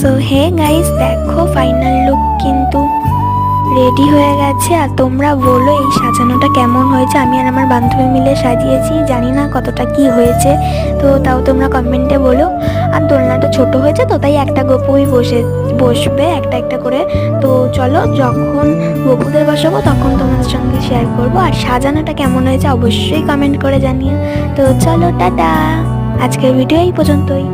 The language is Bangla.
সো হে গাইস, দেখো ফাইনাল লুক কিন্তু রেডি হয়ে গেছে। আর তোমরা বলো এই সাজানোটা কেমন হয়েছে। আমি আর আমার বান্ধবী মিলে সাজিয়েছি, জানি না কতটা কি হয়েছে, তো তাও তোমরা কমেন্টে বলো। আর দোলনাটা ছোট হয়েছে তো তাই একটা গপুই বসবে একটা একটা করে। তো চলো, যখন গপুদের বসাবো তখন তোমাদের সঙ্গে শেয়ার করব। আর সাজানোটা কেমন হয়েছে অবশ্যই কমেন্ট করে জানিও। তো চলো, টাটা, আজকের ভিডিও এই পর্যন্তই।